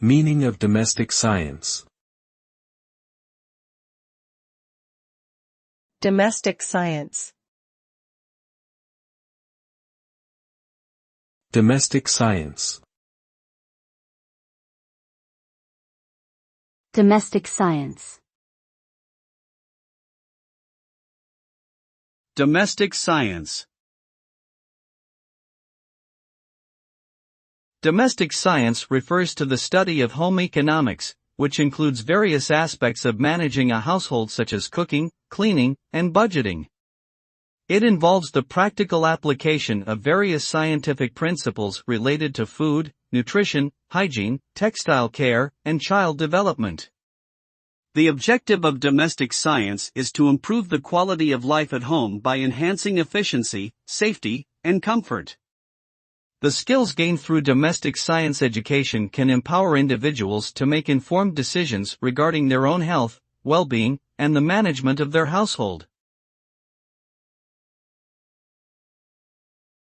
Meaning of domestic science. Domestic science. Domestic science. Domestic science. Domestic science. Domestic science refers to the study of home economics, which includes various aspects of managing a household such as cooking, cleaning, and budgeting. It involves the practical application of various scientific principles related to food, nutrition, hygiene, textile care, and child development. The objective of domestic science is to improve the quality of life at home by enhancing efficiency, safety, and comfort. The skills gained through domestic science education can empower individuals to make informed decisions regarding their own health, well-being, and the management of their household.